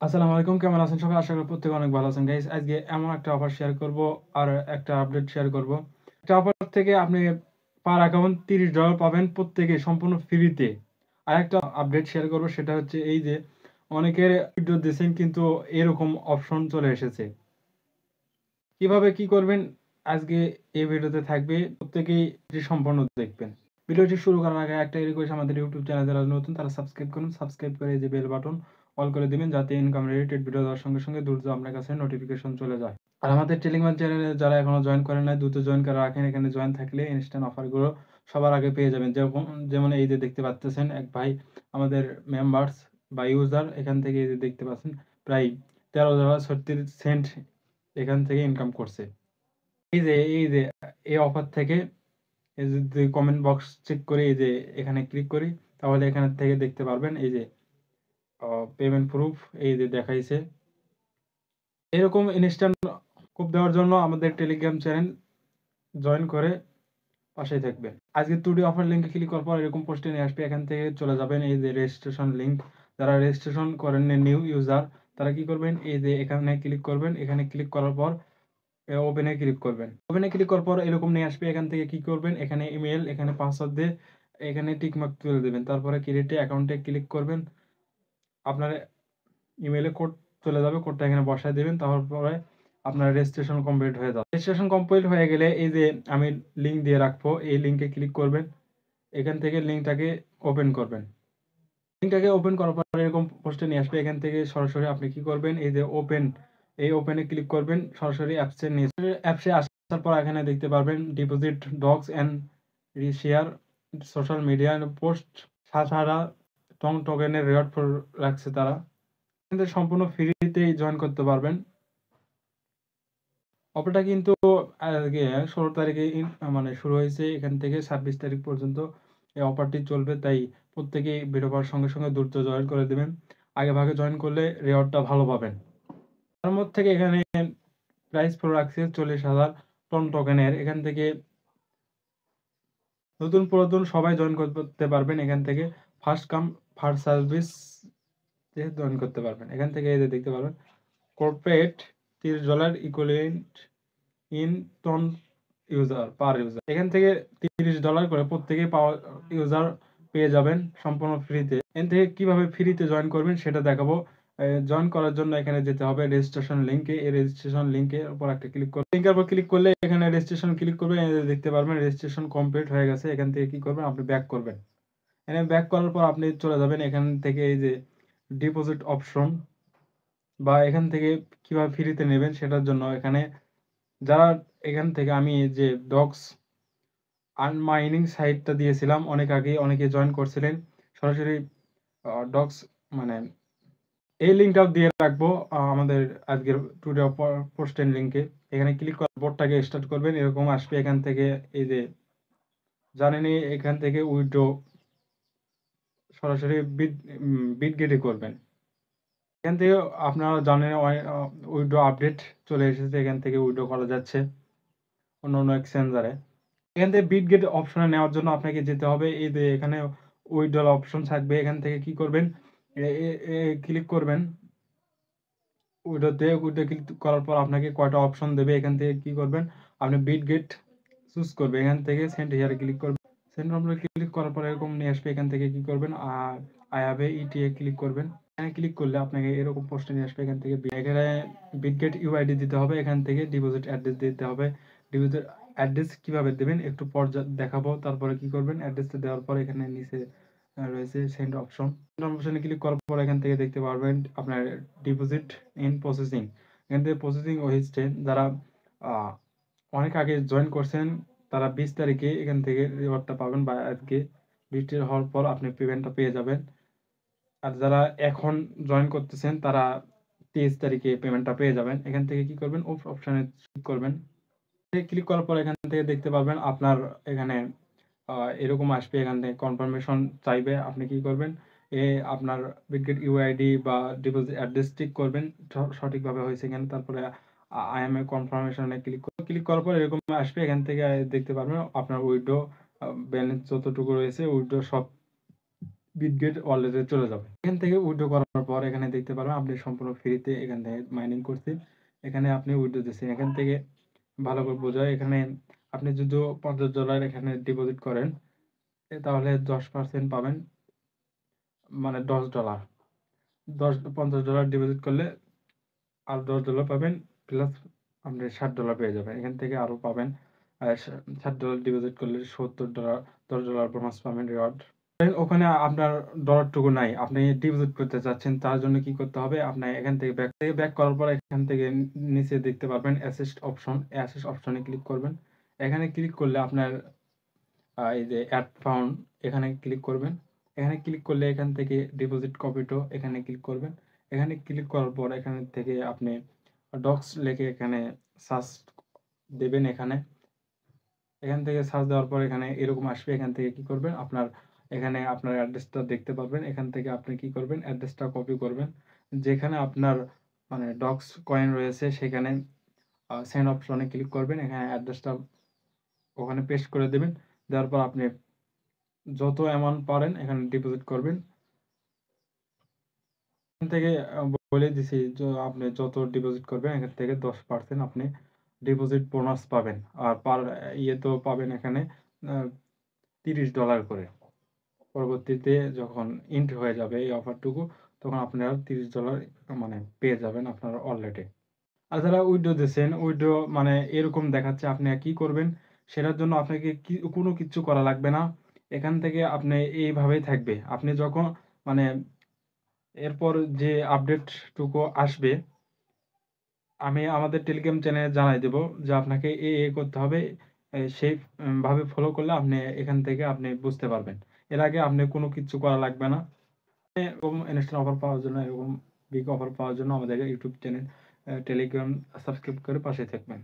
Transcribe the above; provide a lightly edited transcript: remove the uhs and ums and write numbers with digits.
আসসালামু আলাইকুম, কেমন আছেন সবাই? আশা করি প্রত্যেকে অনেক ভালো আছেন গাইস। আজকে এমন একটা অফার শেয়ার করব আর একটা আপডেট শেয়ার করব। একটা অফার থেকে আপনি পার অ্যাকাউন্ট $30 পাবেন প্রত্যেকে সম্পূর্ণ ফ্রিতে। আর একটা আপডেট শেয়ার করব, সেটা হচ্ছে এই যে অনেকের ভিডিও দিয়েছেন কিন্তু এরকম অপশন চলে এসেছে। কিভাবে কি করবেন আজকে এই ভিডিওতে থাকবে, প্রত্যেকেই এটি সম্পূর্ণ দেখবেন। ভিডিওটি শুরু করার আগে একটা রিকোয়েস্ট, আমাদের ইউটিউব চ্যানেল যারা নতুন তারা সাবস্ক্রাইব করুন। সাবস্ক্রাইব করে এই যে বেল বাটন অল করে দিবেন, যাতে ইনকাম রিলেটেড ভিডিও দেওয়ার সঙ্গে সঙ্গে দ্রুত আপনার কাছে নোটিফিকেশন চলে যায়। আর আমাদের টেলিগ্রাম চ্যানেলে যারা এখনো জয়েন করেন নাই, দ্রুত জয়েন করে রাখেন। এখানে জয়েন থাকলে ইনস্ট্যান্ট অফারগুলো সবার আগে পেয়ে যাবেন। যেমন এই যে দেখতে পাচ্ছেন এক ভাই আমাদের মেম্বার্স বা ইউজার, এখান থেকে এই যে দেখতে পাচ্ছেন প্রায় $13.36 এখান থেকে ইনকাম করছে। এই যে এই অফার থেকে এই যদি কমেন্ট বক্স চেক করে এই যে এখানে ক্লিক করি, তাহলে এখানে থেকে দেখতে পারবেন এই যে পেমেন্ট প্রুফ এই যে দেখাইছে। এরকম ইনস্ট্যান্ট প্রুফ দেওয়ার জন্য আমাদের টেলিগ্রাম চ্যানেল জয়েন করে পাশেই থাকবেন। আজকে টুডে অফার লিঙ্কে ক্লিক করার পর এরকম পোস্টে নিয়ে আসবে, এখান থেকে চলে যাবেন এই যে রেজিস্ট্রেশন লিঙ্ক। যারা রেজিস্ট্রেশন করেন নিউ ইউজার, তারা কি করবেন, এই যে এখানে ক্লিক করবেন। এখানে ক্লিক করার পর ওপেনে ক্লিক করবেন। ওপেনে ক্লিক করার পর এরকম নিয়ে আসবে। এখান থেকে কি করবেন, এখানে ইমেল, এখানে পাসওয়ার্ড দিয়ে এখানে টিকমার্ক তুলে দেবেন। তারপরে ক্রিয়েটে অ্যাকাউন্টে ক্লিক করবেন। আপনার ইমেলে কোড চলে যাবে, কোডটা এখানে বসায় দেবেন। তারপরে আপনার রেজিস্ট্রেশন কমপ্লিট হয়ে যাবে। রেজিস্ট্রেশন কমপ্লিট হয়ে গেলে এই যে আমি লিঙ্ক দিয়ে রাখবো, এই লিঙ্কে ক্লিক করবেন। এখান থেকে লিঙ্কটাকে ওপেন করবেন। লিঙ্কটাকে ওপেন করার পর এরকম পোস্টে নিয়ে আসবে। এখান থেকে সরাসরি আপনি কি করবেন, এই যে ওপেন, এই ওপেনে ক্লিক করবেন। সরাসরি অ্যাপসে নিয়ে অ্যাপসে আসার পর এখানে দেখতে পারবেন deposit docs and reshare social media post. সারা টোকেনের রেওয়ার্ড ফর রাখছে তারা। কিন্তু সম্পূর্ণ ফ্রিতেই জয়েন করতে পারবেন। অফারটা কিন্তু আজকে 16 তারিখে মানে শুরু হয়েছে। এখান থেকে 26 তারিখ পর্যন্ত এই অফারটি চলবে। তাই প্রত্যেকেই ভিডিও পাওয়ার সঙ্গে সঙ্গে দ্রুত জয়েন করে দেবেন। আগে ভাগে জয়েন করলে রেওয়ার্ডটা ভালো পাবেন। তার মধ্যে থেকে এখানে প্রাইস ফর রাখছে 40,000 টন টোকেনের। এখান থেকে নতুন পুরাতন সবাই জয়েন করতে পারবেন। এখান থেকে first come first service join করতে পারবেন। এখান থেকে এই যে দেখতে পারবেন corporate $30 equivalent in ton user per user. এখান থেকে $30 করে প্রত্যেকেই পাওয়ার ইউজার পেয়ে যাবেন সম্পূর্ণ ফ্রিতে। এখান থেকে কিভাবে ফ্রিতে জয়েন করবেন সেটা দেখাবো। জয়েন করার জন্য এখানে যেতে হবে রেজিস্ট্রেশন লিঙ্কে। এই রেজিস্ট্রেশন লিঙ্কের উপর একটা ক্লিক করবেন। লিঙ্কের উপর ক্লিক করলে এখানে রেজিস্ট্রেশন ক্লিক করবেন। দেখতে পারবেন রেজিস্ট্রেশন কমপ্লিট হয়ে গেছে। এখান থেকে কি করবেন, আপনি ব্যাক করবেন। এখানে ব্যাক করার পর আপনি চলে যাবেন এখান থেকে এই যে ডিপোজিট অপশন, বা এখান থেকে কিভাবে ফ্রিতে নেবেন সেটার জন্য এখানে যারা এখান থেকে আমি যে ডক্স আনমাইনিং সাইটটা দিয়েছিলাম অনেক আগে, অনেকে জয়েন করছিলেন। সরাসরি ডক্স মানে এই লিঙ্কটাও দিয়ে রাখবো আমাদের আজকের টুডে পোস্টের লিঙ্কে। এখানে ক্লিক করে বোর্ডটাকে স্টার্ট করবেন। এরকম আসবে। এখান থেকে এই যে জানেনই, এখান থেকে উইথড্র সরাসরি বিটগেটে করবেন। এখান থেকে আপনারা জানেন উইথড্র আপডেট চলে এসেছে। এখান থেকে উইথড্র করা যাচ্ছে অন্য অন্য এক্সচেঞ্জারে। এখান থেকে বিটগেট অপশনে নেওয়ার জন্য আপনাকে যেতে হবে। এই যে এখানে উইথড্র অপশন থাকবে। এখান থেকে কি করবেন, ক্লিক করবেন উইথড্রতে। উইথড্র ক্লিক করার পর আপনাকে কয়টা অপশন দেবে। এখান থেকে কি করবেন, আপনি বিটগেট চুজ করবেন। এখান থেকে সেন্ড হিয়ারে ক্লিক করবেন। সেন্ড নম্বরে ক্লিক করার পর এরকম নিয়ে আসবে। এখান থেকে কি করবেন, I have a ETE click করবেন। এখানে ক্লিক করলে আপনাকে এরকম পোস্টে নিয়ে আসবে। এখান থেকে এখানে বিটগেট ইউআইডি দিতে হবে। এখান থেকে ডিপোজিট অ্যাড্রেস দিতে হবে। ডিপোজিট অ্যাড্রেস কিভাবে দেবেন একটু পর দেখাবো। তারপরে কি করবেন, অ্যাড্রেসটা দেওয়ার পর এখানে নিচে রয়েছে সেন্ড অপশন। সেন্ড অপশনে ক্লিক করার পর এখান থেকে দেখতে পারবেন আপনার ডিপোজিট ইন প্রসেসিং। এখান থেকে প্রসেসিং হয়েছে। যারা অনেক আগে জয়েন করছেন তারা 20 তারিখে এখান থেকে রিওয়ার্ডটা পাবেন, বা আজকে 20 তারিখ হওয়ার পর আপনি পেমেন্টটা পেয়ে যাবেন। আর যারা এখন জয়েন করতেছেন তারা 23 তারিখে পেমেন্টটা পেয়ে যাবেন। এখান থেকে কি করবেন, অপশনে ক্লিক করবেন। ক্লিক করার পর এখান থেকে দেখতে পারবেন আপনার এখানে এরকম আসবে। এখান থেকে কনফার্মেশন চাইবে। আপনি কি করবেন, আপনার বিটগেট ইউআইডি বা ডিপোজিট অ্যাড্রেস ঠিক করবেন সঠিকভাবে হয়েছে কিনা। তারপরে আই এম এ কনফার্মেশনে ক্লিক করার পর এরকম আসবে। এখান থেকে দেখতে পারবেন আপনার উইথড্র ব্যালেন্স যতটুকু রয়েছে, উইথড্র সব বিটগেট ওয়ালেটে চলে যাবে। এখান থেকে উইথড্র করার পর এখানে দেখতে পারবেন আপনি সম্পূর্ণ ফ্রিতে এখান থেকে মাইনিং করছেন। এখানে আপনি উইথড্র দিচ্ছেন। এখান থেকে ভালো করে বোঝায়, এখানে আপনি যদি $50 এখানে ডিপোজিট করেন তাহলে 10% পাবেন, মানে $10 $50 ডিপোজিট করলে আর $10 পাবেন, প্লাস আপনি $60 পেয়ে যাবেন। এখান থেকে আরো পাবেন $60 ডিপোজিট করলে $70 $10 বোনাস পাবেন রিওয়ার্ড। ওখানে আপনার ডলারটুকু নাই, আপনি ডিপোজিট করতে চাচ্ছেন, তার জন্য কি করতে হবে, আপনি এখান থেকে ব্যাক করার পর এখান থেকে নিচে দেখতে পারবেন অ্যাসেস্ট অপশনে ক্লিক করবেন। এখানে ক্লিক করলে আপনার এই যে অ্যাড ফাউন্ড এখানে ক্লিক করবেন। এখানে ক্লিক করলে এখান থেকে ডিপোজিট কপিটো এখানে ক্লিক করবেন। এখানে ক্লিক করার পর এখান থেকে আপনি ডক্স লিখে এখানে সার্চ দেবেন। এখান থেকে সার্চ দেওয়ার পর এখানে এরকম আসবে। এখান থেকে কি করবেন, এখানে আপনার অ্যাড্রেসটা দেখতে পারবেন। এখান থেকে আপনি কি করবেন, অ্যাড্রেসটা কপি করবেন, যেখানে আপনার মানে ডক্স কয়েন রয়েছে সেখানে সেন্ড অপশনে ক্লিক করবেন। এখানে অ্যাড্রেসটা ওখানে পেস্ট করে দেবেন। দেওয়ার পর আপনি যত অ্যামাউন্ট পারেন এখানে ডিপোজিট করবেন। এখান থেকে বলে দিছি যে আপনি যত ডিপোজিট করবেন এখান থেকে 10% আপনি ডিপোজিট বোনাস পাবেন। আর পার তো পাবেন এখানে $30 করে। পরবর্তীতে যখন ইন্ট হয়ে যাবে এই অফারটুকু, তখন আপনারা $30 মানে পেয়ে যাবেন আপনার ওয়ালেটে। আর যারা উইথড্র দিচ্ছেন, উইথড্র মানে এরকম দেখাচ্ছে, আপনি কি করবেন সেটার জন্য আপনাকে কোনো কিছু করা লাগবে না। এখান থেকে আপনি এইভাবেই থাকবে। আপনি যখন মানে এরপর যে আপডেটটুকু আসবে আমি আমাদের টেলিগ্রাম চ্যানেলে জানাই দেব যে আপনাকে করতে হবে। সেই ভাবে ফলো করলে আপনি এখান থেকে আপনি বুঝতে পারবেন। এর আগে আপনি কোনো কিছু করা লাগবে না। এরকম ইনস্ট্যান্ট অফার পাওয়ার জন্য, এরকম বিগ অফার পাওয়ার জন্য আমাদের ইউটিউব চ্যানেল টেলিগ্রাম সাবস্ক্রাইব করে পাশে থাকবেন।